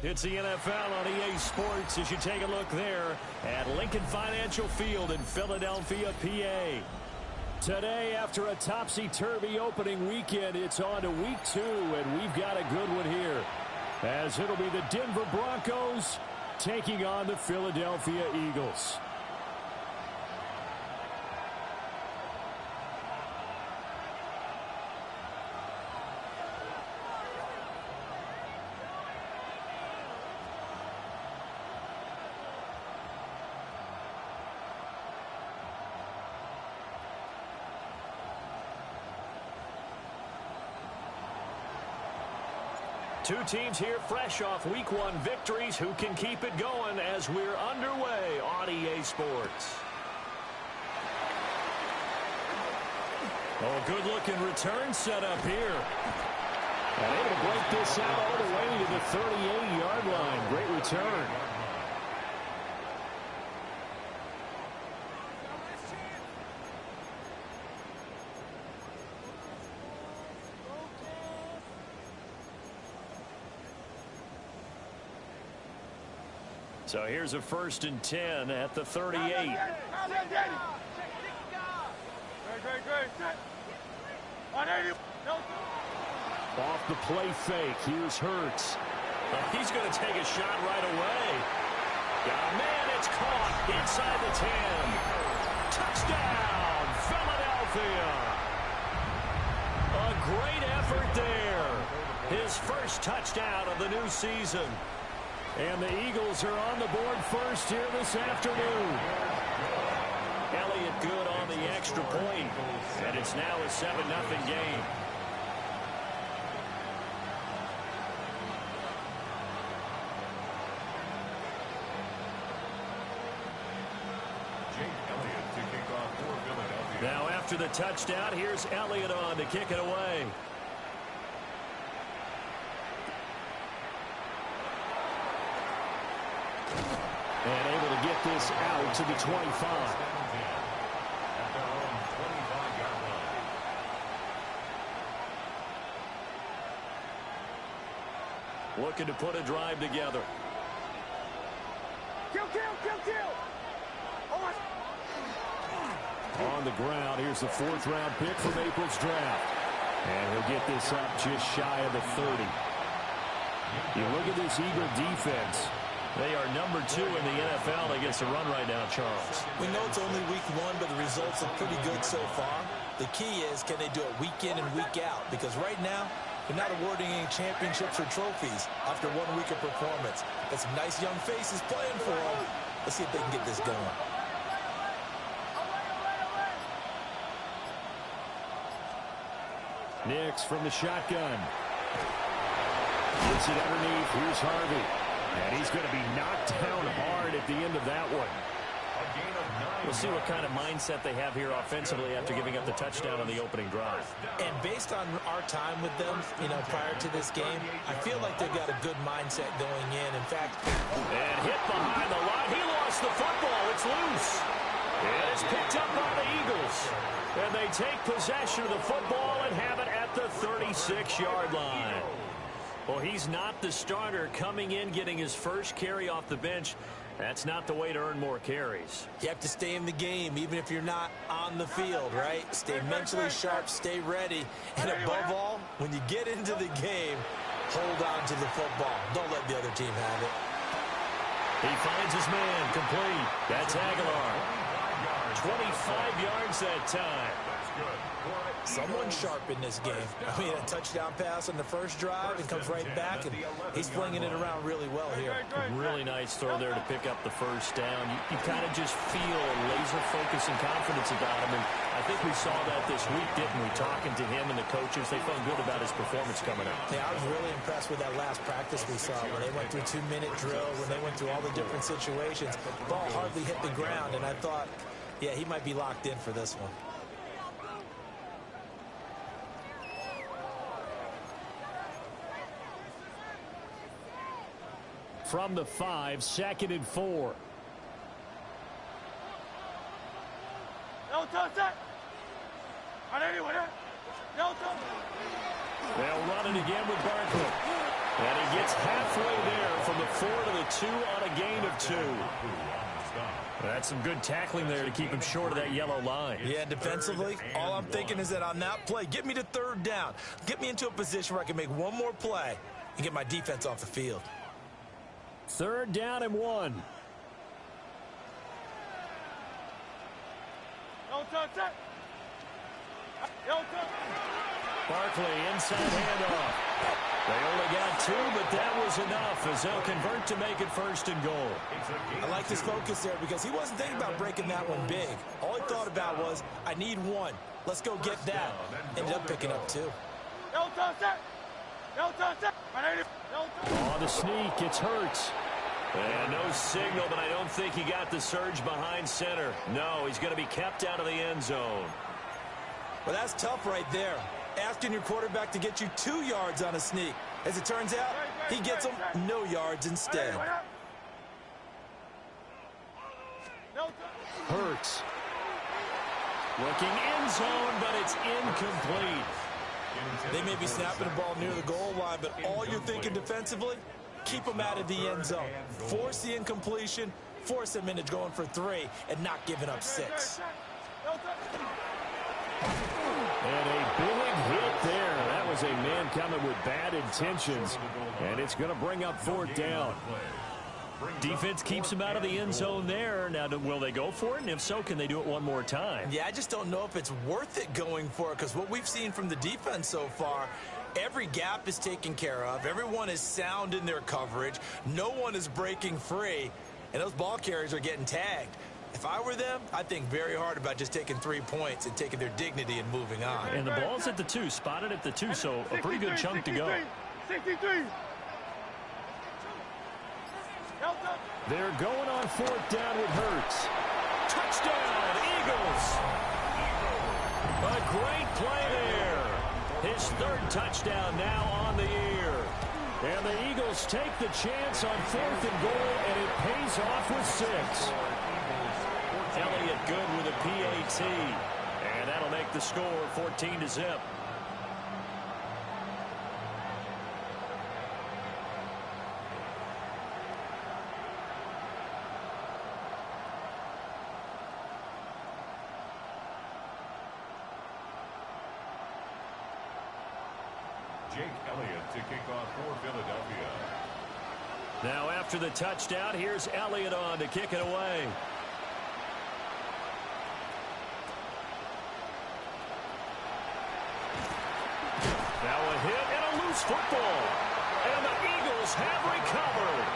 It's the NFL on EA Sports as you take a look there at Lincoln Financial Field in Philadelphia, PA. Today, after a topsy-turvy opening weekend, it's on to week 2, and we've got a good one here. As it'll be the Denver Broncos taking on the Philadelphia Eagles. Two teams here fresh off Week 1 victories. Who can keep it going as we're underway on EA Sports? Oh, good-looking return set up here. And able to break this out all the way to the 38-yard line. Great return. So here's a 1st and 10 at the 38. Off the play fake. Here's Hurts. He's going to take a shot right away. Man, it's caught inside the 10. Touchdown, Philadelphia. A great effort there. His first touchdown of the new season. And the Eagles are on the board first here this afternoon. Elliott good on the extra point. And it's now a 7-0 game. Now after the touchdown, here's Elliott on to kick it away. And able to get this out to the 25. Looking to put a drive together. Kill. On the ground, here's the 4th-round pick from April's draft. And he'll get this up just shy of the 30. You look at this Eagle defense. They are number 2 in the NFL against the run right now, Charles. We know it's only week 1, but the results are pretty good so far. The key is, can they do it week in and week out? Because right now, they're not awarding any championships or trophies after 1 week of performance. Got some nice young faces playing for them. Let's see if they can get this going. Nix from the shotgun. Gets it underneath. Here's Harvey. And he's going to be knocked down hard at the end of that one. We'll see what kind of mindset they have here offensively after giving up the touchdown on the opening drive. And based on our time with them, prior to this game, I feel like they've got a good mindset going in. In fact, and hit behind the line. He lost the football. It's loose. It is picked up by the Eagles. And they take possession of the football and have it at the 36-yard line. Well, he's not the starter coming in, getting his first carry off the bench. That's not the way to earn more carries. You have to stay in the game, even if you're not on the field, right? Stay mentally sharp, stay ready. And above all, when you get into the game, hold on to the football. Don't let the other team have it. He finds his man, complete. That's Aguilar. 25 yards that time. Someone sharp in this game. I mean, a touchdown pass on the first drive and comes right back, and he's flinging it around really well here. Really nice throw there to pick up the first down. You kind of just feel a laser focus and confidence about him, and I think we saw that this week, didn't we? Talking to him and the coaches, they felt good about his performance coming up. Yeah, I was really impressed with that last practice we saw when they went through 2-minute drill, when they went through all the different situations. Ball hardly hit the ground, and I thought, yeah, he might be locked in for this one. From the 5, 2nd and 4. They'll run it again with Barkley. And he gets halfway there from the 4 to the 2 on a gain of 2. That's some good tackling there to keep him short of that yellow line. Yeah, defensively, all I'm thinking is that on that play, get me to 3rd down. Get me into a position where I can make one more play and get my defense off the field. 3rd down and 1. Barkley inside handoff. They only got 2, but that was enough as they'll convert to make it 1st and goal. I like his focus there because he wasn't thinking about breaking that one big. All he thought about was, I need 1. Let's go get that. Ended up picking up 2. On the sneak, it's Hurts. And no signal, but I don't think he got the surge behind center. No, he's going to be kept out of the end zone. Well, that's tough right there. Asking your quarterback to get you 2 yards on a sneak. As it turns out, he gets them no yards instead. Hurts. Looking end zone, but it's incomplete. They may be snapping the ball near the goal line, but all you're thinking defensively, keep them out of the end zone. Force the incompletion, force them into going for 3, and not giving up 6. And a big hit there. That was a man coming with bad intentions. And it's going to bring up 4th down. Defense keeps him out of the end zone there. Now, will they go for it? And if so, can they do it one more time? Yeah, I just don't know if it's worth it going for it, because what we've seen from the defense so far, every gap is taken care of. Everyone is sound in their coverage. No one is breaking free. And those ball carriers are getting tagged. If I were them, I'd think very hard about just taking 3 points and taking their dignity and moving on. And the ball's at the 2, spotted at the 2, so a pretty good chunk to go. 63. They're going on 4th down with Hurts. Touchdown, Eagles! A great play there. His 3rd touchdown now on the year. And the Eagles take the chance on 4th and goal, and it pays off with 6. Elliott good with a PAT. And that'll make the score 14-0. Jake Elliott to kick off for Philadelphia. Now after the touchdown, here's Elliott on to kick it away. Now a hit and a loose football. And the Eagles have recovered.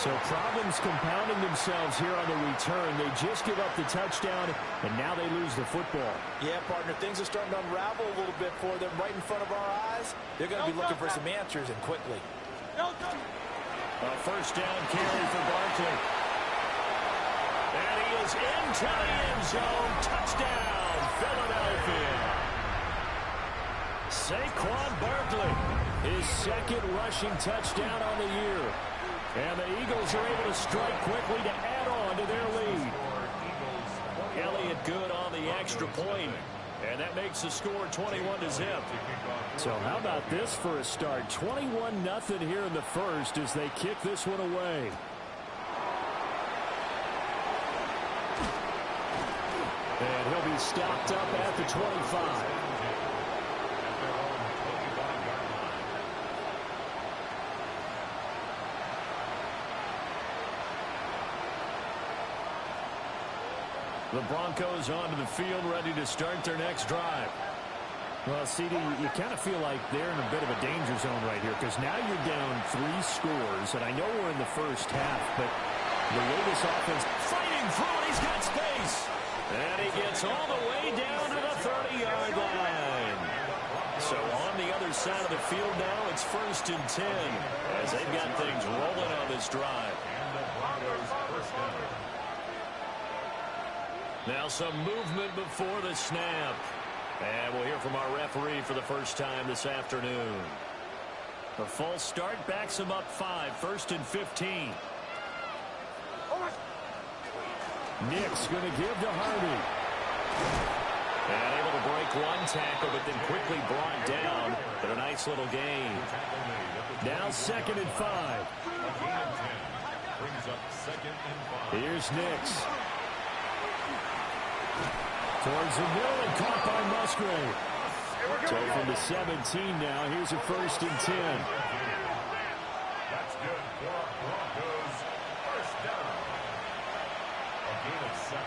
So problems compounding themselves here on the return. They just give up the touchdown, and now they lose the football. Yeah, partner, things are starting to unravel a little bit for them right in front of our eyes. They're going to be looking for some answers, and quickly. A 1st down carry for Barkley. And he is into the end zone. Touchdown, Philadelphia. Saquon Barkley, his 2nd rushing touchdown on the year. And the Eagles are able to strike quickly to add on to their lead. Elliott good on the extra point. And that makes the score 21-0. So how about this for a start? 21-0 here in the 1st as they kick this one away. And he'll be stopped up at the 25. The Broncos onto the field, ready to start their next drive. Well, CD, you kind of feel like they're in a bit of a danger zone right here because now you're down 3 scores, and I know we're in the 1st half, but the way this offense fighting through it, he's got space. And he gets all the way down to the 30-yard line. So on the other side of the field now, it's 1st and 10 as they've got things rolling on this drive. And the Broncos 1st down. Now some movement before the snap. And we'll hear from our referee for the first time this afternoon. A false start backs him up 5, 1st and 15. Nick's going to give to Hardy. And able to break one tackle, but then quickly brought down. But a nice little gain. Tackle made at the Now 2nd and 5. A gain of 10. Brings up 2nd and 5. Here's Nix. Towards the middle and caught by Musgrave. So from the 17 now, here's a 1st and 10. That's good for Broncos. First down. A gain of 7.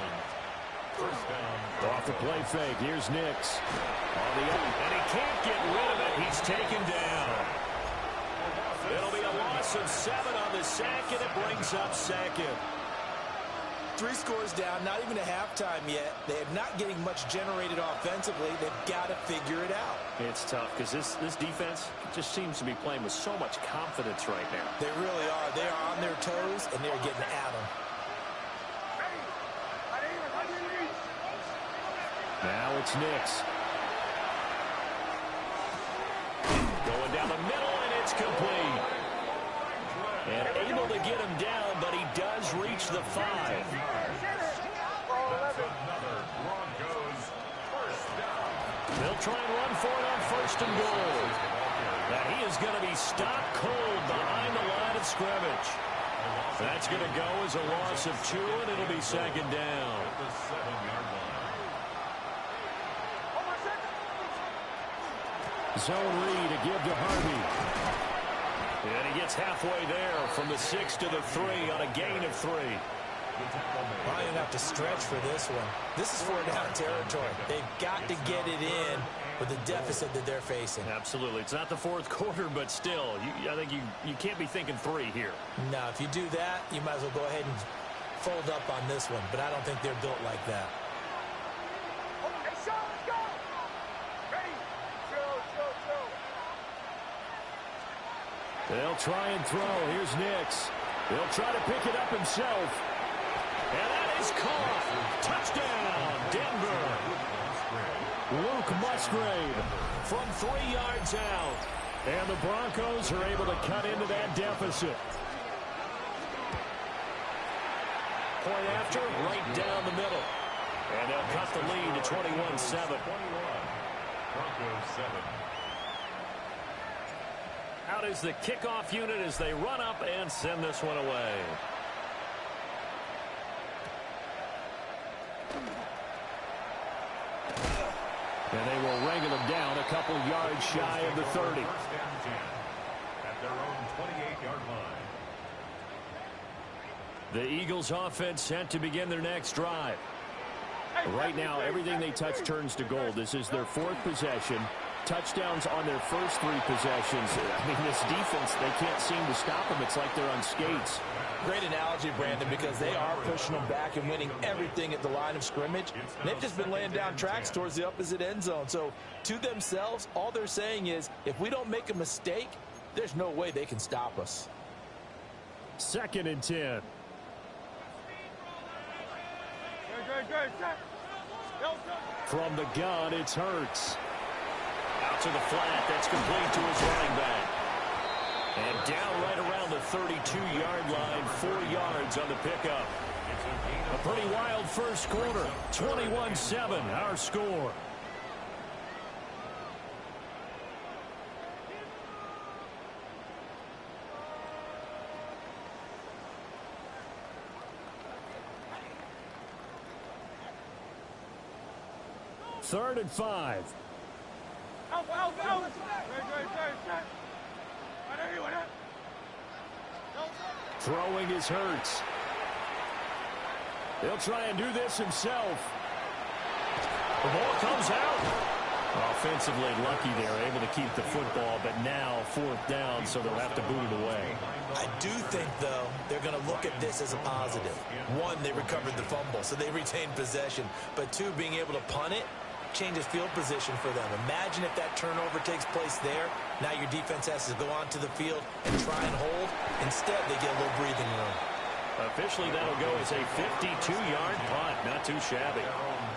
First down. Off the play fake. Here's Nix. And he can't get rid of it. He's taken down. It'll be a loss of 7 on the sack, and it brings up 2nd. 3 scores down, not even a halftime yet. They're not getting much generated offensively. They've got to figure it out. It's tough because this defense just seems to be playing with so much confidence right now. They really are. They are on their toes, and they're getting at them. Now it's Nix. Going down the middle, and it's complete. And able to get him down, but he does reach the 5. That's another Broncos first down. They'll try and run for it on 1st and goal. Now he is going to be stopped cold behind the line of scrimmage. That's going to go as a loss of 2, and it'll be 2nd down. At the 7-yard line. Zone read to give to Harvey. And he gets halfway there from the 6 to the 3 on a gain of 3. Probably going to have to stretch for this one. This is 4-down territory. They've got to get it in with the deficit that they're facing. Absolutely. It's not the 4th quarter, but still, I think you can't be thinking 3 here. Now, if you do that, you might as well go ahead and fold up on this one, but I don't think they're built like that. They'll try and throw. Here's Nix. He'll try to pick it up himself. And that is caught. Touchdown, Denver. Luke Musgrave from 3 yards out. And the Broncos are able to cut into that deficit. Point after, right down the middle. And they'll cut the lead to 21-7. Broncos 7. Out is the kickoff unit as they run up and send this one away. And they will wrangle them down a couple yards shy of the 30. First and 10 at their own 28-yard line. The Eagles offense set to begin their next drive. Right now, everything they touch turns to gold. This is their 4th possession. Touchdowns on their first 3 possessions. I mean, this defense, they can't seem to stop them. It's like they're on skates. Great analogy, Brandon, because they are pushing them back and winning everything at the line of scrimmage. And they've just been laying down tracks towards the opposite end zone. So to themselves, all they're saying is, if we don't make a mistake, there's no way they can stop us. 2nd and 10. From the gun, it's Hurts. Out to the flat. That's complete to his running back. And down right around the 32-yard line, 4 yards on the pickup. A pretty wild first quarter. 21-7, our score. Third and 5. Throwing is Hurts. He'll try and do this himself. The ball comes out. Offensively lucky they're able to keep the football, but now 4th down, so they'll have to boot it away. I do think, though, they're going to look at this as a positive. 1, they recovered the fumble, so they retained possession. But 2, being able to punt it changes field position for them. Imagine if that turnover takes place there. Now your defense has to go onto the field and try and hold. Instead, they get a little breathing room. Officially, that'll go as a 52-yard punt. Not too shabby.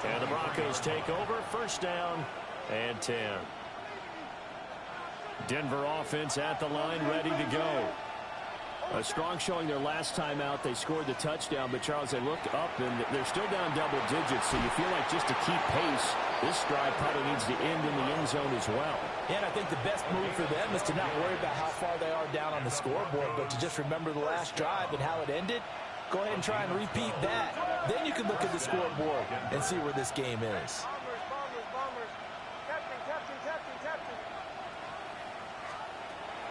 And the Broncos take over. First down and 10. Denver offense at the line, ready to go. A strong showing their last time out. They scored the touchdown, but Charles, they looked up, and they're still down double digits, so you feel like just to keep pace, this drive probably needs to end in the end zone as well. Yeah, and I think the best move for them is to not worry about how far they are down on the scoreboard, but to just remember the last drive and how it ended. Go ahead and try and repeat that. Then you can look at the scoreboard and see where this game is.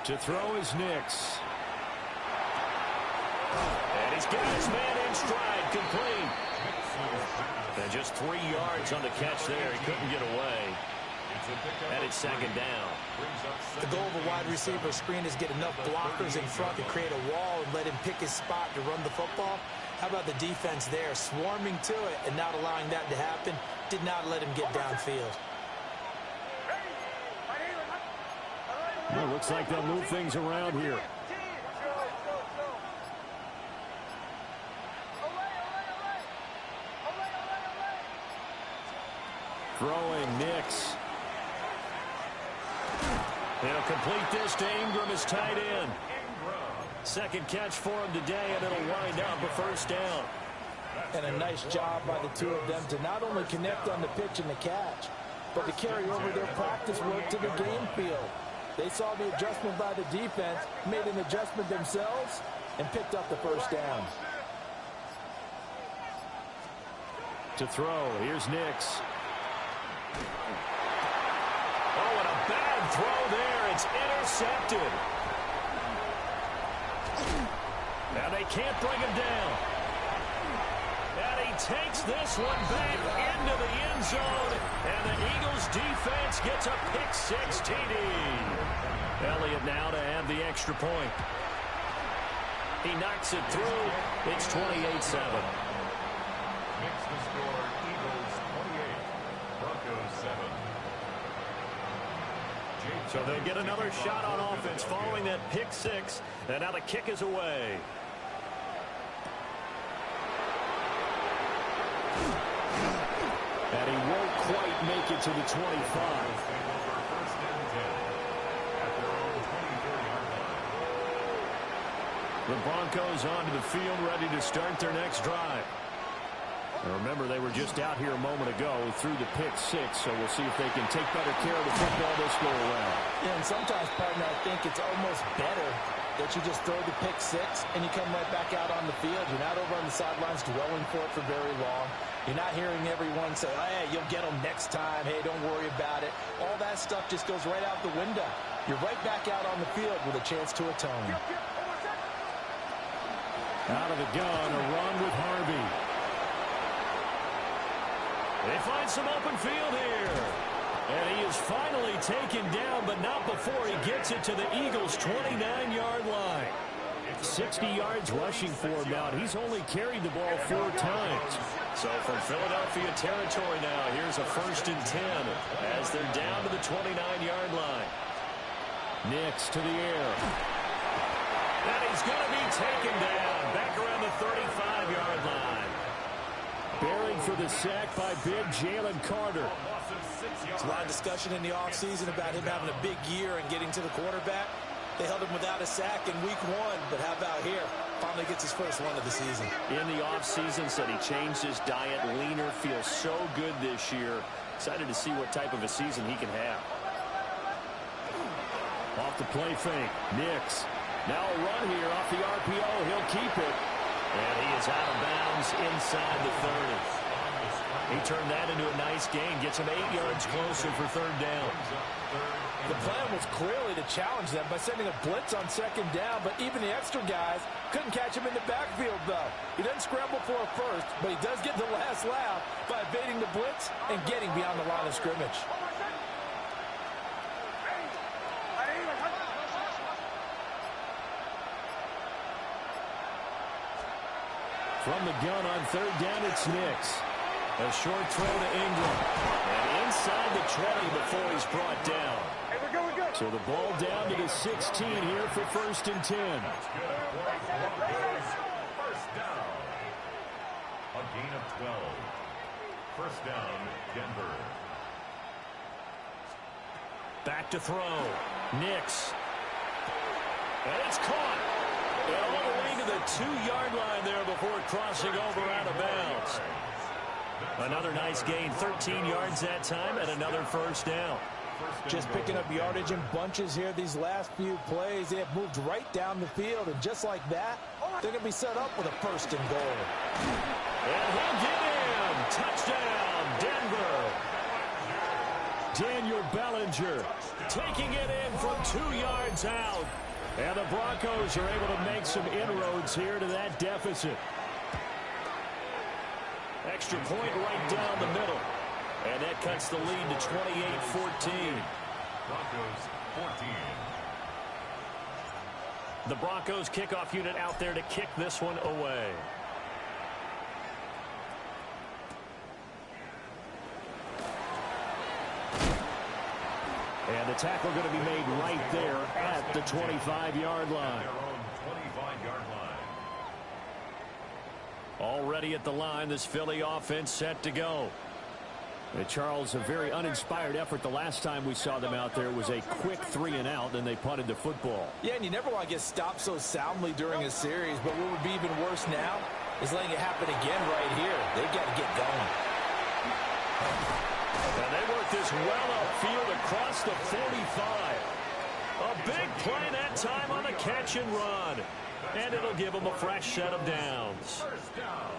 To throw is Nix. And he's got his man in stride, complete. And just 3 yards on the catch there. He couldn't get away. And it's second down. The goal of a wide receiver screen is get enough blockers in front to create a wall and let him pick his spot to run the football. How about the defense there, swarming to it and not allowing that to happen? Did not let him get downfield. Well, looks like they'll move things around here. Throwing Nix. He'll complete this to Ingram, his tight end. Second catch for him today, and it'll wind up a first down. And a nice job by the two of them to not only connect on the pitch and the catch, but to carry over their practice work to the game field. They saw the adjustment by the defense, made an adjustment themselves, and picked up the first down. To throw, here's Nix. Oh, and a bad throw there. It's intercepted. Now they can't bring him down. And he takes this one back into the end zone. And the Eagles defense gets a pick-six TD. Elliott now to add the extra point. He knocks it through. It's 28-7. Makes the score Eagles 28, Broncos 7. So they get another shot on offense following that pick six. And now the kick is away. And he won't quite make it to the 25. The Broncos onto the field, ready to start their next drive. And remember, they were just out here a moment ago through the pick six, so we'll see if they can take better care of the football this go around. Yeah, and sometimes, partner, I think it's almost better that you just throw the pick six and you come right back out on the field. You're not over on the sidelines dwelling for it for very long. You're not hearing everyone say, oh, hey, you'll get them next time. Hey, don't worry about it. All that stuff just goes right out the window. You're right back out on the field with a chance to atone. Out of the gun, a run with Harvey. They find some open field here. And he is finally taken down, but not before he gets it to the Eagles' 29-yard line. 60 yards rushing for him now. He's only carried the ball 4 times. So from Philadelphia territory now, here's a 1st and 10 as they're down to the 29-yard line. Nix to the air. And he's going to be taken down back around the 35-yard line. Buried for the sack by big Jalen Carter. There's a lot of discussion in the offseason about him having a big year and getting to the quarterback. They held him without a sack in week 1, but how about here? Finally gets his first one of the season. In the offseason, said he changed his diet, leaner, feels so good this year. Excited to see what type of a season he can have. Off the play fake, Nix. Now a run here off the RPO. He'll keep it. And he is out of bounds inside the 30. He turned that into a nice gain. Gets him 8 yards closer for 3rd down. The plan was clearly to challenge them by sending a blitz on 2nd down, but even the extra guys couldn't catch him in the backfield, though. He doesn't scramble for a first, but he does get the last laugh by evading the blitz and getting beyond the line of scrimmage. From the gun on 3rd down, it's Nix. A short throw to Ingram. And inside the 20 before he's brought down. So the ball down to the 16 here for 1st and 10. First down. A gain of 12. First down, Denver. Back to throw. Nix. And it's caught. And all the way to the 2-yard line there before crossing over out of bounds. Another nice gain, 13 yards that time, and another first down. Just picking up yardage in bunches here these last few plays. They have moved right down the field, and just like that, they're going to be set up with a first and goal. And he'll get in. Touchdown, Denver. Daniel Bellinger taking it in from 2 yards out. And the Broncos are able to make some inroads here to that deficit. Extra point right down the middle. And that cuts the lead to 28-14. Broncos 14. The Broncos kickoff unit out there to kick this one away. And the tackle going to be made right there at the 25-yard line. Their own 25-yard line. Already at the line, this Philly offense set to go. And Charles, a very uninspired effort the last time we saw them out there. It was a quick 3-and-out, then they punted the football. Yeah, and you never want to get stopped so soundly during a series, but what would be even worse now is letting it happen again right here. They've got to get going. And they work this well upfield across the 45. A big play that time on the catch and run. And it'll give him a fresh set of downs.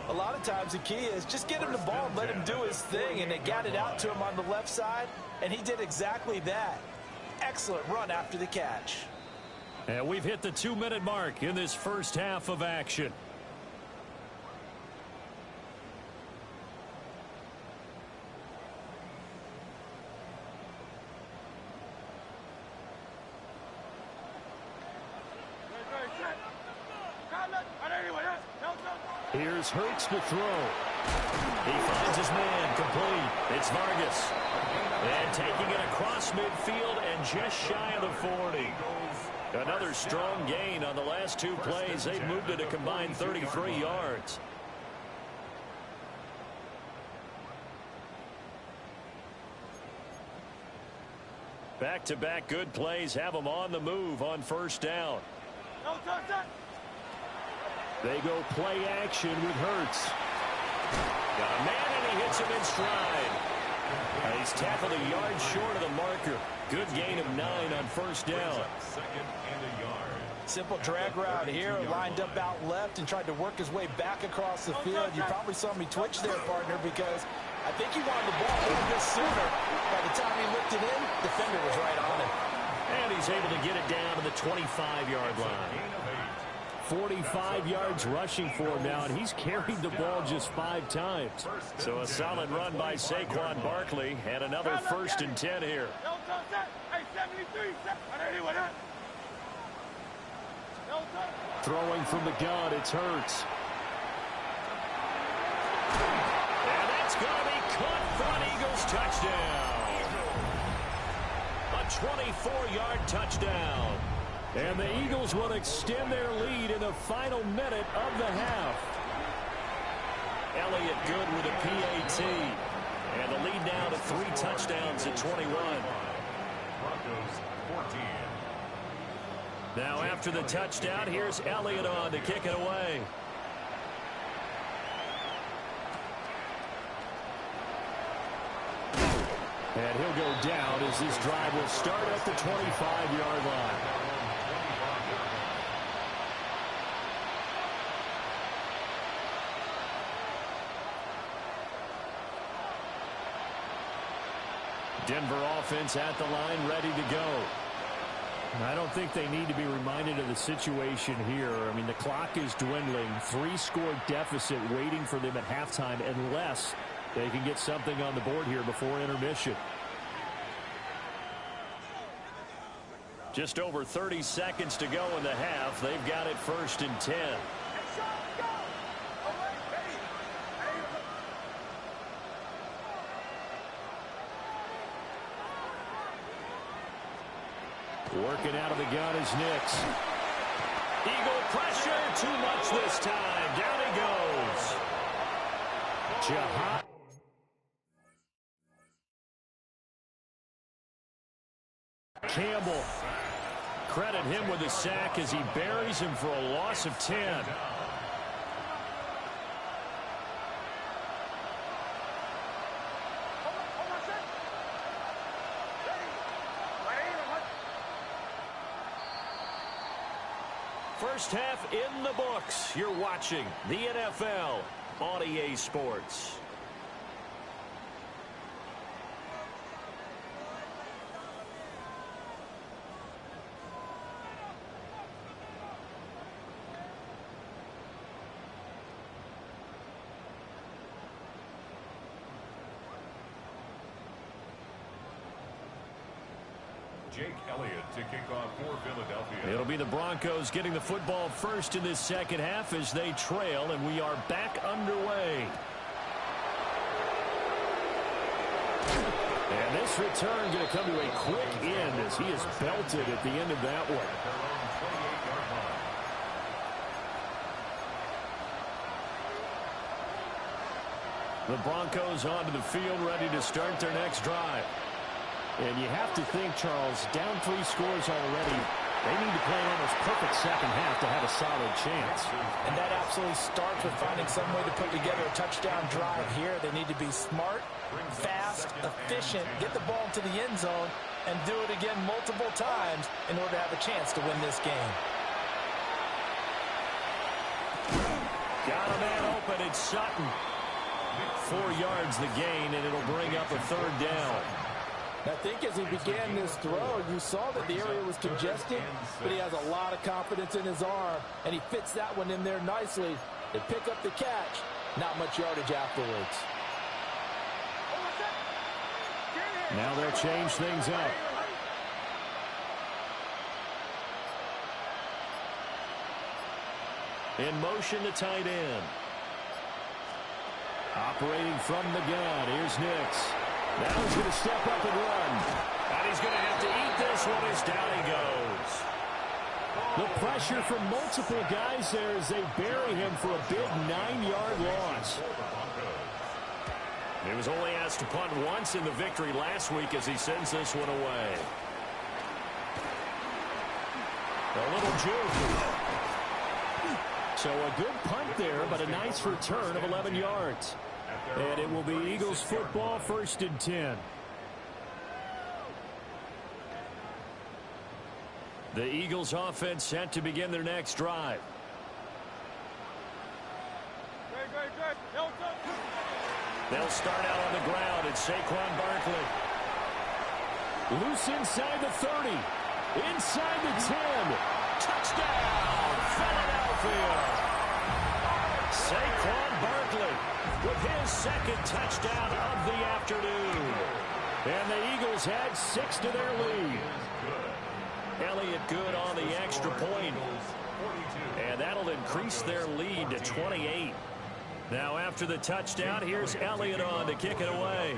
A lot of times the key is just get him the ball and let him do his thing, and they got it out to him on the left side, and he did exactly that. Excellent run after the catch. And we've hit the 2-minute mark in this first half of action. Here's Hurts to throw. He finds his man complete. It's Vargas. And taking it across midfield and just shy of the 40. Another strong gain on the last 2 plays. They've moved it a combined 33 yards. Back-to-back good plays have them on the move on first down. They go play action with Hurts. Got a man, and he hits him in stride. He's tackled a yard short of the marker. Good gain of 9 on first down. Second and a yard. Simple drag route here, lined up out left and tried to work his way back across the field. You probably saw me twitch there, partner, because I think he wanted the ball a little bit sooner. By the time he looked it in, the defender was right on him. And he's able to get it down to the 25-yard line. 45 yards rushing for him now, and he's carried the ball just 5 times. So a solid run by Saquon Barkley, and another first and 10 here. Throwing from the gun, it's Hurts. And that's going to be caught for an Eagles touchdown. A 24-yard touchdown. And the Eagles will extend their lead in the final minute of the half. Elliott good with a PAT. And the lead now to 3 touchdowns at 21. Broncos 14. Now after the touchdown, here's Elliott on to kick it away. And he'll go down as this drive will start at the 25-yard line. Denver offense at the line, ready to go. I don't think they need to be reminded of the situation here. I mean, the clock is dwindling. 3-score deficit waiting for them at halftime unless they can get something on the board here before intermission. Just over 30 seconds to go in the half. They've got it first and 10. Working out of the gun is Nix. Eagle pressure, too much this time. Down he goes. Jahan. Campbell credit him with a sack as he buries him for a loss of 10. First half in the books. You're watching the NFL on EA Sports. Jake Elliott to kick off for Philadelphia. It'll be the Broncos getting the football first in this second half as they trail, and we are back underway. And this return going to come to a quick end as he is belted at the end of that one. The Broncos onto the field, ready to start their next drive. And you have to think, Charles, down 3 scores already. They need to play an almost perfect second half to have a solid chance. And that absolutely starts with finding some way to put together a touchdown drive here. They need to be smart, fast, efficient, get the ball into the end zone, and do it again multiple times in order to have a chance to win this game. Got a man open. It's Sutton. 4 yards the gain, and it'll bring up a third down. I think as he began this throw, you saw that the area was congested, but he has a lot of confidence in his arm, and he fits that one in there nicely. They pick up the catch, not much yardage afterwards. Now they'll change things up. In motion to tight end. Operating from the gun, here's Nix. Now he's going to step up and run. And he's going to have to eat this one as down he goes. The pressure from multiple guys there as they bury him for a big 9-yard loss. He was only asked to punt once in the victory last week as he sends this one away. A little juke. So a good punt there, but a nice return of 11 yards. And it will be Eagles football, 1st and 10. The Eagles offense set to begin their next drive. They'll start out on the ground. It's Saquon Barkley. Loose inside the 30. Inside the 10. Touchdown, Philadelphia. Saquon Barkley with his second touchdown of the afternoon. And the Eagles had 6 to their lead. Elliott good on the extra point. And that'll increase their lead to 28. Now after the touchdown, here's Elliott on to kick it away.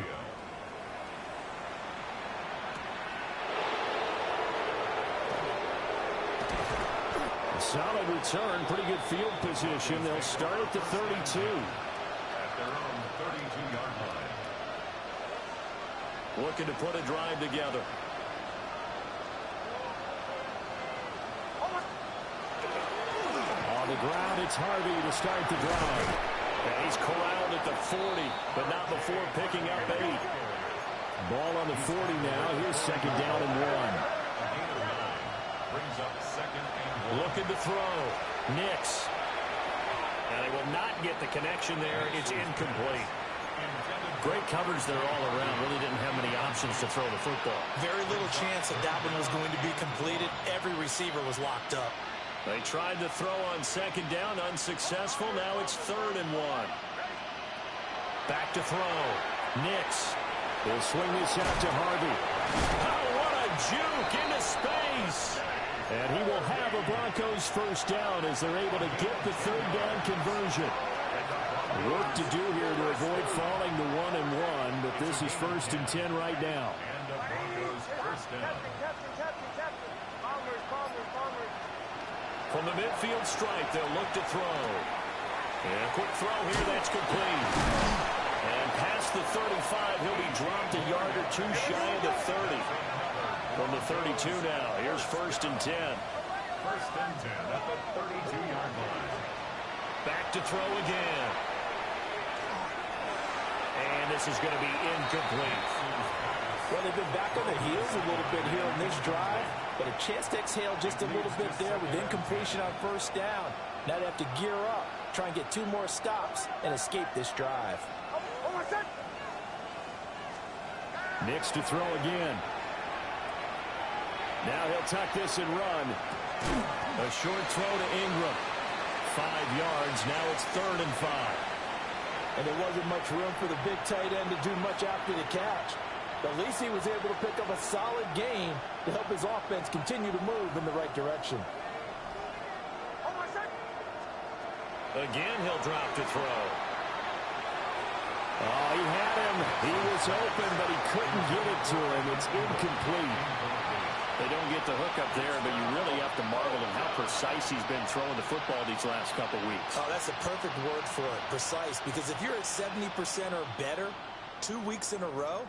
Solid return, pretty good field position. They'll start at the 32. At their own 32-yard line. Looking to put a drive together. On the ground, it's Harvey to start the drive. And he's corralled at the 40, but not before picking up 8. Ball on the 40 now. Here's 2nd down and 1. Brings up 2nd and 1. Looking to throw. Nix. And they will not get the connection there. It's incomplete. Great coverage there all around. Really didn't have many options to throw the football. Very little chance that that one was going to be completed. Every receiver was locked up. They tried to throw on 2nd down. Unsuccessful. Now it's 3rd and 1. Back to throw. Nix. He'll swing this out to Harvey. Oh, what a juke into space. And he will have a Broncos 1st down as they're able to get the 3rd down conversion. Work to do here to avoid falling to 1 and 1, but this is 1st and 10 right now. And the Broncos 1st down. From the midfield stripe, they'll look to throw. And a quick throw here, that's complete. And past the 35, he'll be dropped a yard or 2 shy of the 30. From the 32 now, here's 1st and 10. 1st and 10 at the 32-yard line. Back to throw again. And this is going to be incomplete. Well, they've been back on their heels a little bit here on this drive, but a chance to exhale just a little bit there with incompletion on 1st down. Now they have to gear up, try and get 2 more stops, and escape this drive. Nix to throw again. Now he'll tuck this and run. A short throw to Ingram. 5 yards. Now it's 3rd and 5. And there wasn't much room for the big tight end to do much after the catch. But at least he was able to pick up a solid gain to help his offense continue to move in the right direction. Again, he'll drop to throw. Oh, he had him. He was open, but he couldn't get it to him. It's incomplete. They don't get the hook up there, but you really have to marvel at how precise he's been throwing the football these last couple weeks. Oh, that's a perfect word for it, precise, because if you're at 70% or better 2 weeks in a row,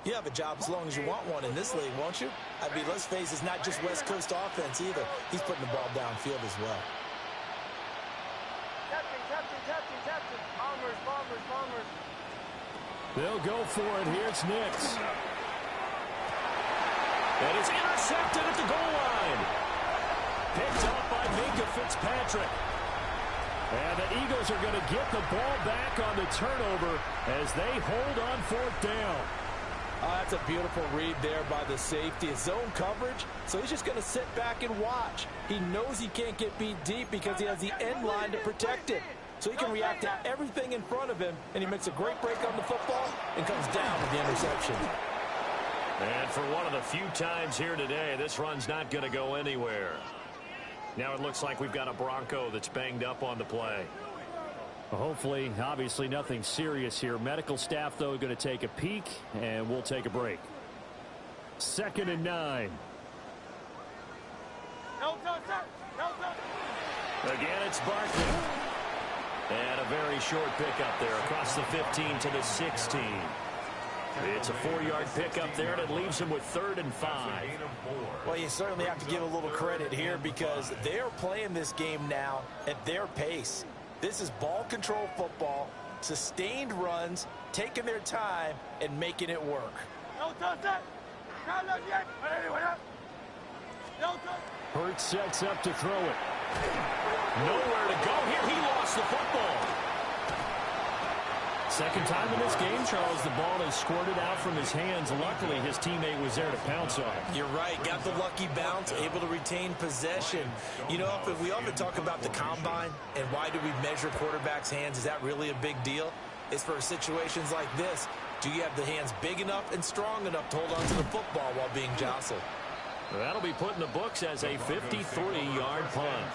you have a job as long as you want one in this league, won't you? I mean, let's face it, it's not just West Coast offense either. He's putting the ball downfield as well. Captain. Bombers. They'll go for it. Here's Nix. And it's intercepted at the goal line. Picked up by Minkah Fitzpatrick. And the Eagles are going to get the ball back on the turnover as they hold on 4th down. Oh, that's a beautiful read there by the safety. It's zone coverage, so he's just going to sit back and watch. He knows he can't get beat deep because he has the end line to protect it. So he can react to everything in front of him, and he makes a great break on the football and comes down with the interception. And for one of the few times here today, this run's not going to go anywhere. Now it looks like we've got a Bronco that's banged up on the play. Hopefully, obviously nothing serious here. Medical staff, though, going to take a peek, and we'll take a break. 2nd and 9. Again, it's Barkley. And a very short pickup there across the 15 to the 16. It's a 4-yard pickup there, and it leaves him with 3rd and 5. Well, you certainly have to give a little credit here because they're playing this game now at their pace. This is ball control football, sustained runs, taking their time, and making it work. Hurts sets up to throw it. Nowhere to go here. He lost the football. Second time in this game, Charles, the ball has squirted out from his hands. Luckily, his teammate was there to pounce on it. You're right. Got the lucky bounce, able to retain possession. You know, if we often talk about the combine and why do we measure quarterbacks' hands, is that really a big deal? It's for situations like this. Do you have the hands big enough and strong enough to hold on to the football while being jostled? That'll be put in the books as a 53-yard punt.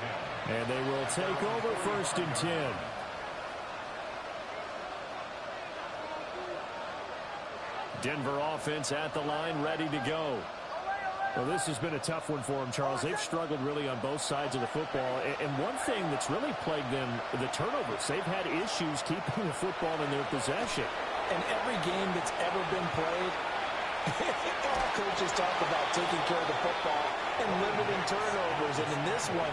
And they will take over 1st and 10. Denver offense at the line, ready to go. Well, this has been a tough one for them, Charles. They've struggled really on both sides of the football. And one thing that's really plagued them, the turnovers. They've had issues keeping the football in their possession. And every game that's ever been played, all coaches talk about taking care of the football and limiting turnovers. And in this one,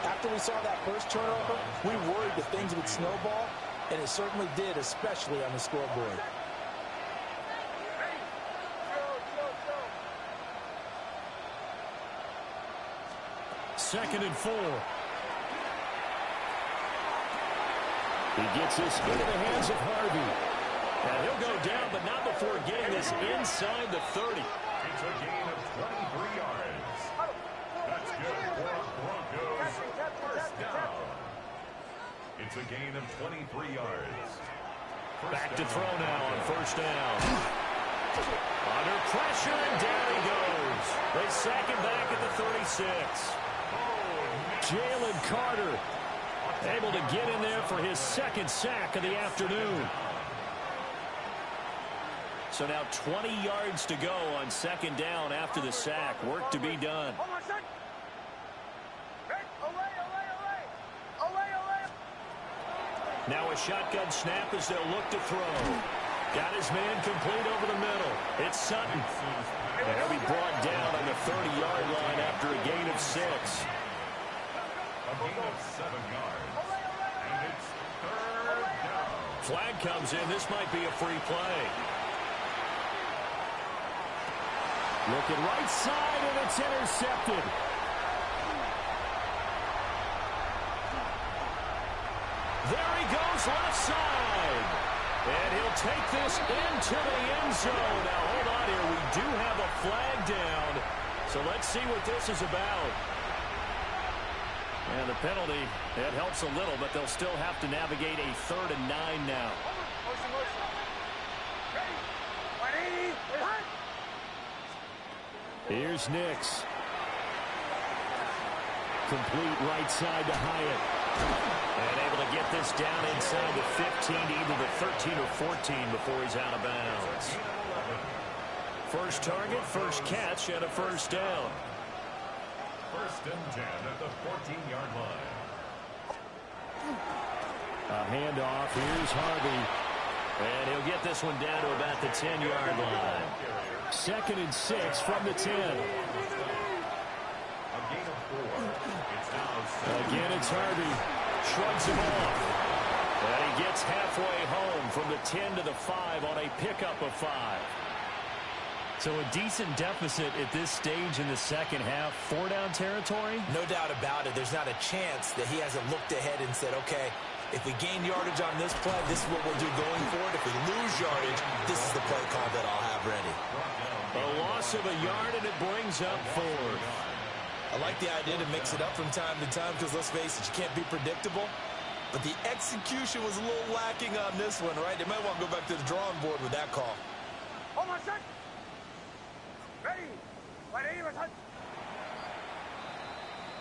after we saw that first turnover, we worried that things would snowball, and it certainly did, especially on the scoreboard. 2nd and 4. He gets this into the hands of Harvey. And he'll go down, but not before getting this inside the 30. It's a gain of 23 yards. That's good for Broncos. 1st down. It's a gain of 23 yards. Back to throw now on 1st down. Under pressure, and down he goes. They sack him back at the 36. Jalen Carter able to get in there for his 2nd sack of the afternoon. So now 20 yards to go on 2nd down after the sack. Work to be done. Now a shotgun snap as they'll look to throw. Got his man complete over the middle. It's Sutton. And he'll be brought down on the 30-yard line after a gain of 6. A gain of 7 yards. And it's 3rd down. Flag comes in. This might be a free play. Looking right side, and it's intercepted. There he goes, left side. And he'll take this into the end zone. Now, hold on here. We do have a flag down. So let's see what this is about. And the penalty, it helps a little, but they'll still have to navigate a 3rd and 9 now. Here's Nix. Complete right side to Hyatt. And able to get this down inside the 15 to either the 13 or 14 before he's out of bounds. First target, first catch, and a first down. 1st and 10 at the 14-yard line. A handoff. Here's Harvey. And he'll get this one down to about the 10-yard line. 2nd and 6 from the 10. A gain of 4. It's now Again, it's Harvey. Shrugs him off. And he gets halfway home from the 10 to the 5 on a pickup of 5. So a decent deficit at this stage in the second half. 4-down territory? No doubt about it. There's not a chance that he hasn't looked ahead and said, okay, if we gain yardage on this play, this is what we'll do going forward. If we lose yardage, this is the play call that I'll have ready. A loss of a yard, and it brings up 4th. I like the idea to mix it up from time to time because, let's face it, you can't be predictable. But the execution was a little lacking on this one, right? They might want to go back to the drawing board with that call. Hold on, set. Ready. Ready.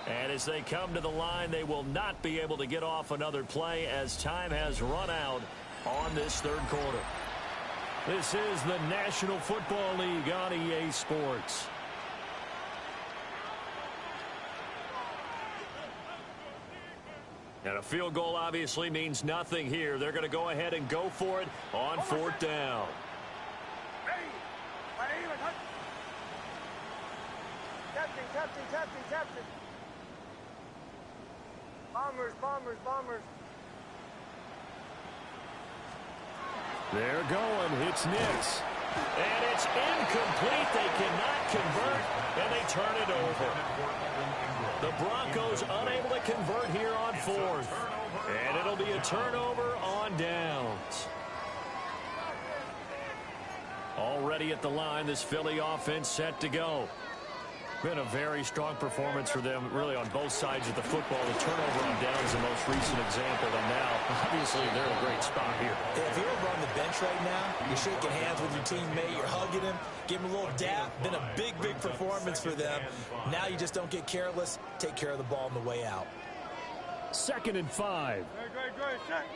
And as they come to the line, they will not be able to get off another play as time has run out on this 3rd quarter. This is the National Football League on EA Sports. And a field goal obviously means nothing here. They're going to go ahead and go for it on 4th down. Captain. Bombers. They're going. It's Nix. And it's incomplete. They cannot convert, and they turn it over. The Broncos unable to convert here on 4th. And it'll be a turnover on downs. Already at the line, this Philly offense set to go. Been a very strong performance for them, really, on both sides of the football. The turnover on downs, the most recent example, and now, obviously, they're in a great spot here. If you're over on the bench right now, you're shaking hands with your teammate, you're hugging him, give him a little dap. Been a big performance for them. Now you just don't get careless. Take care of the ball on the way out. 2nd and 5. Great. Check.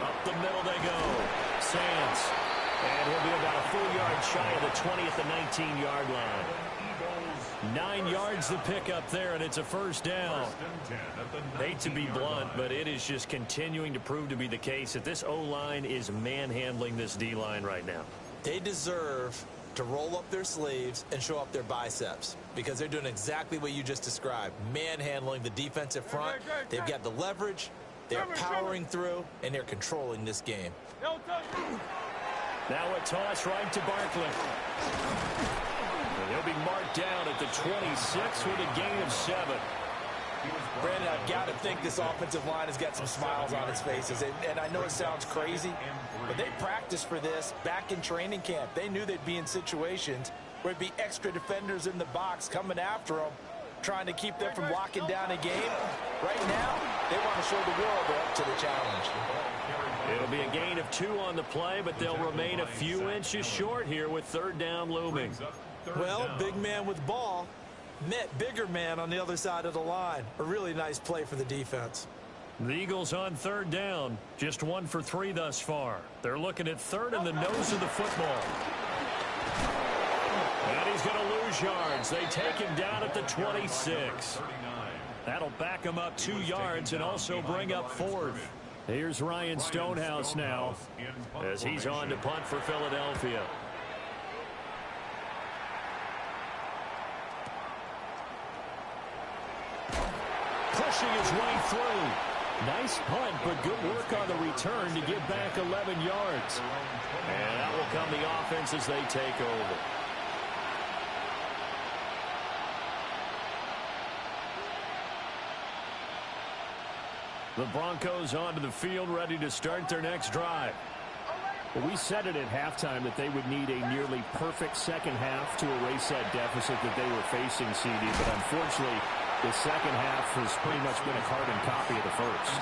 Up the middle they go. Sands. And he'll be about a full yard shy of the 20 at the 19-yard line. 9 yards to pick up there, and it's a first down. Hate to be blunt, but it is just continuing to prove to be the case that this O-line is manhandling this D-line right now. They deserve to roll up their sleeves and show up their biceps because they're doing exactly what you just described, manhandling the defensive front. They've got the leverage, they're powering through, and they're controlling this game. Now a toss right to Barkley. And he'll be marked down at the 26 with a gain of 7. Brandon, I've got to think this offensive line has got some smiles on its faces. And I know it sounds crazy, but they practiced for this back in training camp. They knew they'd be in situations where it'd be extra defenders in the box coming after them, trying to keep them from locking down a game. Right now, they want to show the world they're up to the challenge. It'll be a gain of 2 on the play, but they'll remain a few inches short here with 3rd down looming. Well, big man with ball met bigger man on the other side of the line. A really nice play for the defense. The Eagles on 3rd down. Just 1 for 3 thus far. They're looking at 3rd and the nose of the football. And he's going to lose yards. They take him down at the 26. That'll back him up 2 yards and also bring up 4th. Here's Ryan Stonehouse now as he's on to punt for Philadelphia. Pushing his way through. Nice punt, but good work on the return to get back 11 yards. And that will come the offense as they take over. The Broncos onto the field, ready to start their next drive. Well, we said it at halftime that they would need a nearly perfect second half to erase that deficit that they were facing, CD. But unfortunately, the second half has pretty much been a carbon copy of the first.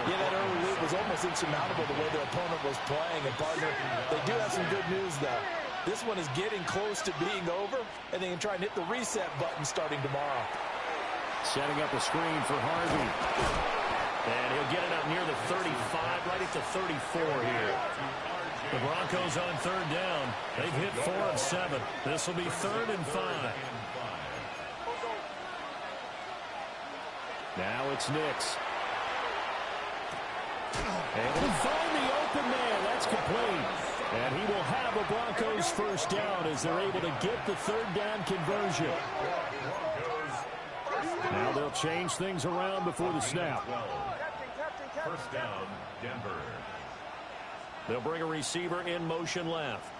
Yeah, that early lead was almost insurmountable the way their opponent was playing. And, partner, they do have some good news, though. This one is getting close to being over, and they can try and hit the reset button starting tomorrow. Setting up a screen for Harvey. And he'll get it up near the 35, right at the 34 here. The Broncos on 3rd down. They've hit 4 of 7. This will be 3rd and 5. Now it's Nix. Able to find the open man. That's complete. And he will have a Broncos first down as they're able to get the 3rd down conversion. Now they'll change things around before the snap. First down, Denver. They'll bring a receiver in motion left.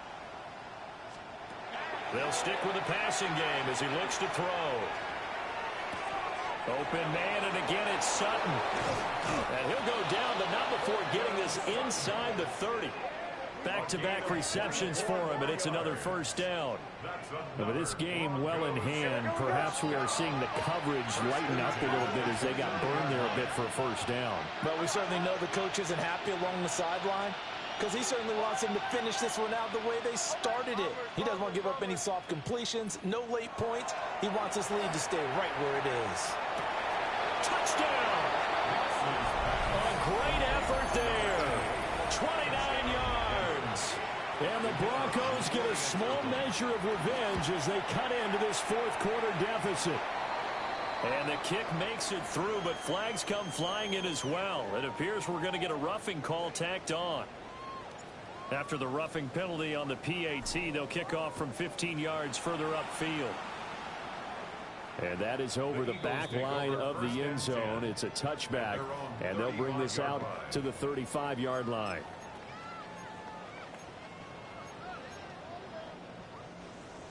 They'll stick with the passing game as he looks to throw. Open man, and again it's Sutton. And he'll go down, but not before getting this inside the 30. Back-to-back receptions for him, and it's another first down. But this game well in hand, perhaps we are seeing the coverage lighten up a little bit as they got burned there a bit for a first down. But we certainly know the coach isn't happy along the sideline because he certainly wants them to finish this one out the way they started it. He doesn't want to give up any soft completions, no late points. He wants this lead to stay right where it is. Touchdown! A great effort there. 29 yards. And the Broncos get a small measure of revenge as they cut into this 4th quarter deficit. And the kick makes it through, but flags come flying in as well. It appears we're going to get a roughing call tacked on. After the roughing penalty on the PAT, they'll kick off from 15 yards further upfield. And that is over the back line of the end zone. It's a touchback, and they'll bring this out to the 35-yard line.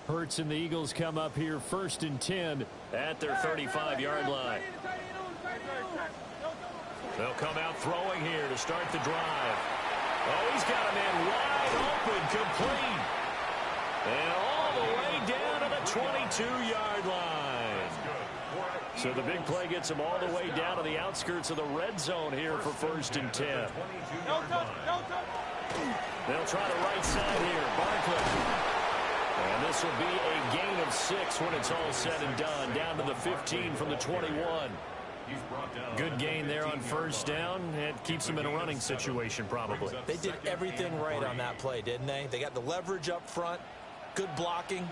Hurts and the Eagles come up here 1st and 10 at their 35-yard line. They'll come out throwing here to start the drive. Oh, he's got a man wide open, complete. And all the way down to the 22-yard line. So the big play gets him all the way down to the outskirts of the red zone here for 1st and 10. They'll try the right side here. Barkley. And this will be a gain of 6 when it's all said and done. Down to the 15 from the 21. Good gain there on first down. It keeps them in a running situation probably. They did everything right on that play, didn't they? They got the leverage up front, good blocking,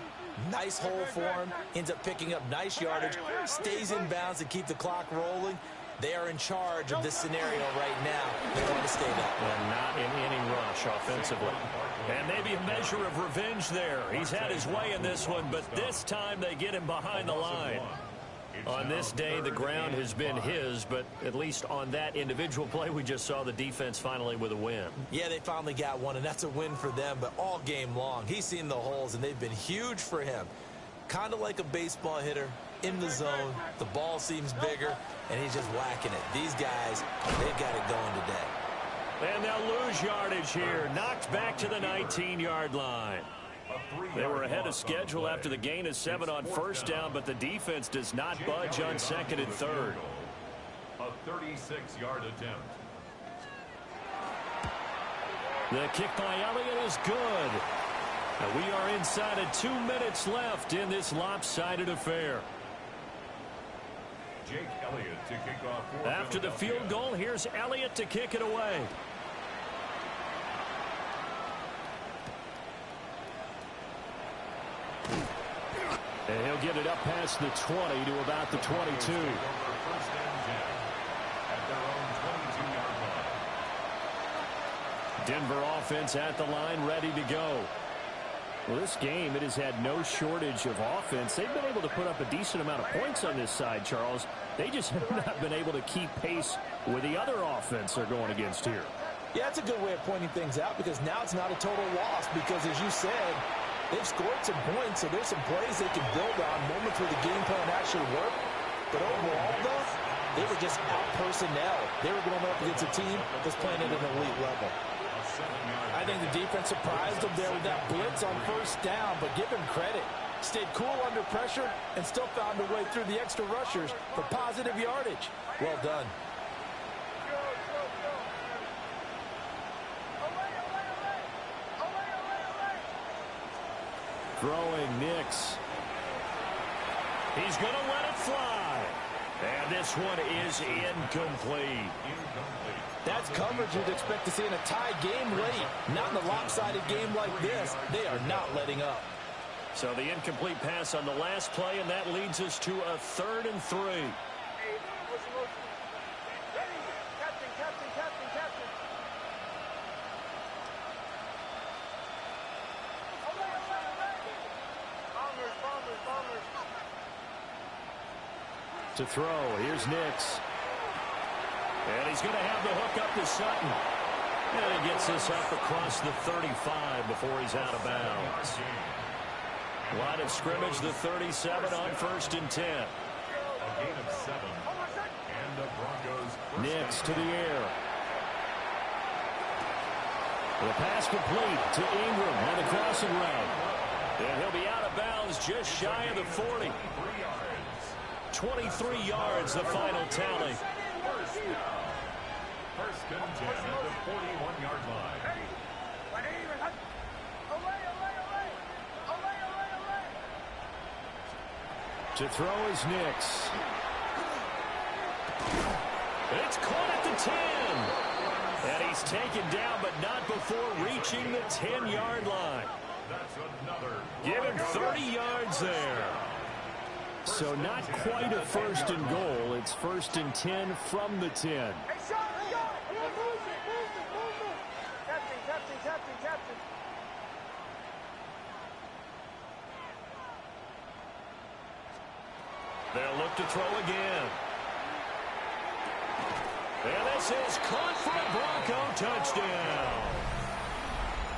nice hole for him, ends up picking up nice yardage, stays in bounds to keep the clock rolling. They are in charge of this scenario right now. They want to stay that way. And not in any rush offensively. And maybe a measure of revenge there. He's had his way in this one, but this time they get him behind the line. On this day, the ground has been his, but at least on that individual play, we just saw the defense finally with a win. Yeah, they finally got one, and that's a win for them, but all game long, he's seen the holes, and they've been huge for him. Kind of like a baseball hitter in the zone. The ball seems bigger, and he's just whacking it. These guys, they've got it going today. And they'll lose yardage here. Knocked back to the 19-yard line. They were ahead of schedule after the gain of 7 on first down, but the defense does not budge on 2nd and 3rd. A 36-yard attempt. The kick by Elliott is good. And we are inside of 2 minutes left in this lopsided affair. Jake Elliott to kick off. After the field goal, here's Elliott to kick it away. And he'll get it up past the 20 to about the 22. Denver offense at the line, ready to go. Well, this game, it has had no shortage of offense. They've been able to put up a decent amount of points on this side, Charles. They just have not been able to keep pace with the other offense they're going against here. Yeah, that's a good way of pointing things out because now it's not a total loss because, as you said, they've scored some points, so there's some plays they can build on, moments where the game plan actually worked. But overall, though, they were just out-personnel. They were going up against a team that's playing at an elite level. I think the defense surprised them there with that blitz on first down, but give him credit. Stayed cool under pressure and still found a way through the extra rushers for positive yardage. Well done. Throwing Nix. He's going to let it fly. And this one is incomplete. That's coverage you'd expect to see in a tie game late. Not in a lopsided game like this. They are not letting up. So the incomplete pass on the last play, and that leads us to a 3rd and 3. To throw, here's Nix. And he's going to have the hook up to Sutton. And he gets this up across the 35 before he's out of bounds. Line of scrimmage, the 37 on 1st and 10. A gain of 7. And the Broncos. Nix to the air. The pass complete to Ingram on the crossing route. And he'll be out of bounds just shy of the 40. 23 yards, the final tally. First and 10 at the 41-yard line. To throw is Nix. It's caught at the 10. And he's taken down, but not before reaching the 10-yard line. That's another. Give him 30 yards there. So not quite a 1st and goal. It's 1st and 10 from the 10. They'll look to throw again. And this is caught for a Bronco touchdown.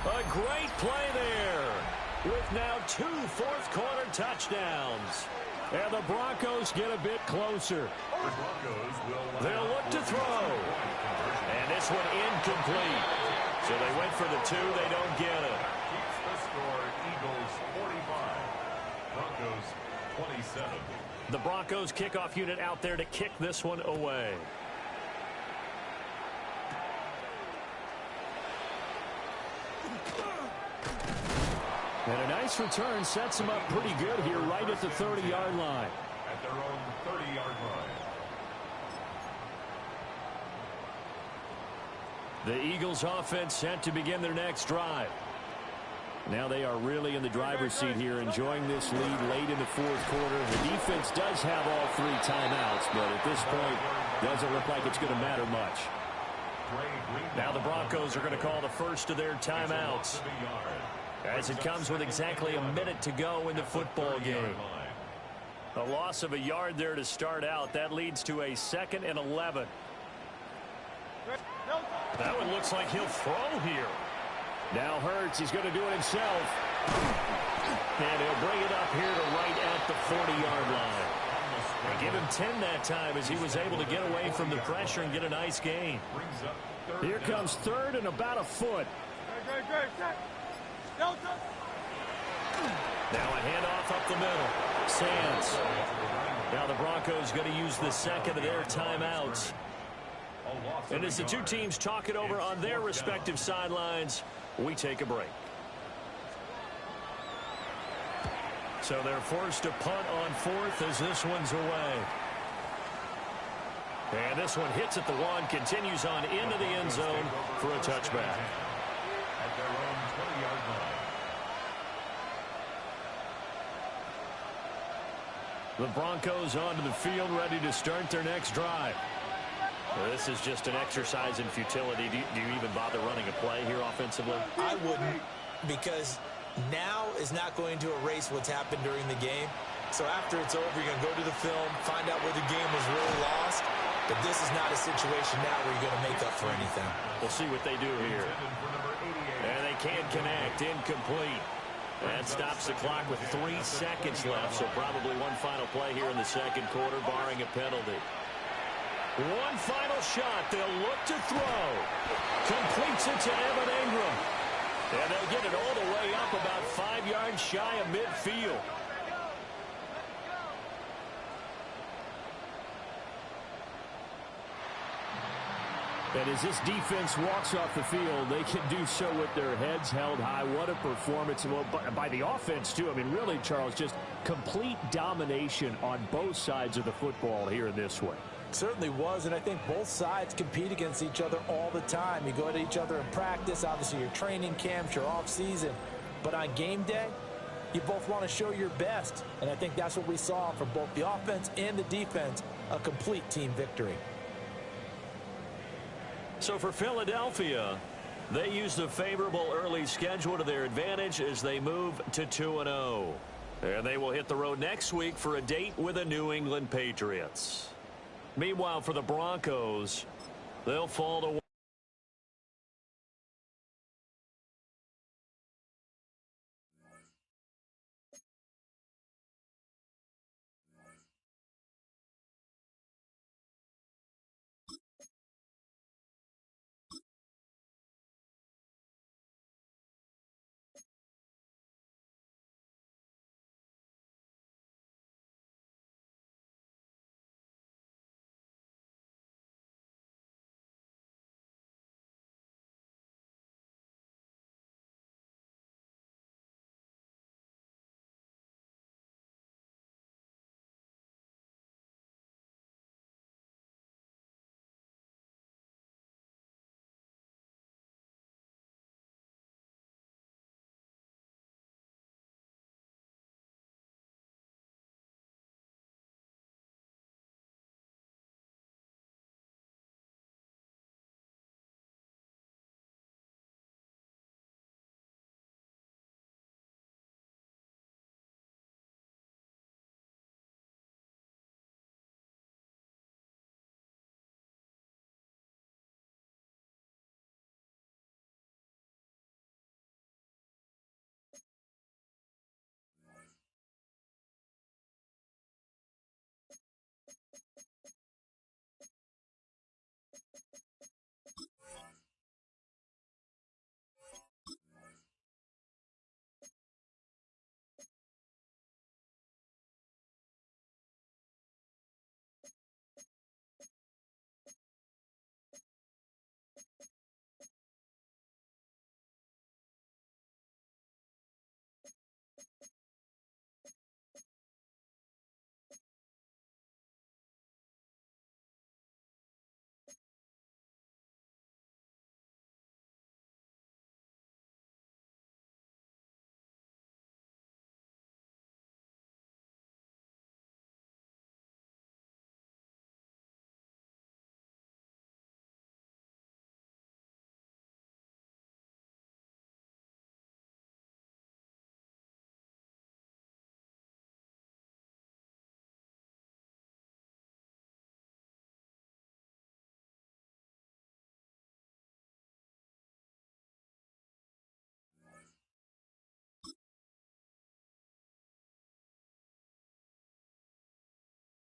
A great play there with now 2 fourth-quarter touchdowns. And the Broncos get a bit closer. They'll look to throw. And this one incomplete. So they went for the 2. They don't get it. Keeps the score. Eagles 45. Broncos 27. The Broncos kickoff unit out there to kick this one away. And a nice return sets them up pretty good here right at the 30-yard line. At their own 30-yard line. The Eagles offense set to begin their next drive. Now they are really in the driver's seat here, enjoying this lead late in the 4th quarter. The defense does have all 3 timeouts, but at this point, doesn't look like it's going to matter much. Now the Broncos are going to call the first of their timeouts, as it comes with exactly a minute to go in the football game. A loss of a yard there to start out. That leads to a 2nd and 11. That one looks like he'll throw here. Now Hurts, he's going to do it himself. And he'll bring it up here to right at the 40-yard line. They give him 10 that time as he was able to get away from the pressure and get a nice gain. Here comes 3rd and about a foot. Now a handoff up the middle. Sands. Now the Broncos going to use the 2nd of their timeouts. And as the 2 teams talk it over on their respective sidelines, we take a break. So they're forced to punt on 4th as this one's away. And this one hits at the 1, continues on into the end zone for a touchback. At their own 20-yard line. The Broncos onto the field, ready to start their next drive. Well, this is just an exercise in futility. Do you even bother running a play here offensively? I wouldn't, because now is not going to erase what's happened during the game. So after it's over, you're going to go to the film, find out where the game was really lost. But this is not a situation now where you're going to make up for anything. We'll see what they do here. And they can't connect. Incomplete. That stops the clock with 3 seconds left, so probably one final play here in the second quarter, barring a penalty. One final shot. They'll look to throw. Completes it to Evan Ingram. And they'll get it all the way up about 5 yards shy of midfield. And as this defense walks off the field, they can do so with their heads held high. What a performance. Well, by the offense, too. I mean, really, Charles, just complete domination on both sides of the football here in this one. Certainly was, and I think both sides compete against each other all the time. You go at each other in practice, obviously your training camps, your off-season. But on game day, you both want to show your best. And I think that's what we saw from both the offense and the defense, a complete team victory. So for Philadelphia, they use the favorable early schedule to their advantage as they move to 2-0. And they will hit the road next week for a date with the New England Patriots. Meanwhile, for the Broncos, they'll fall to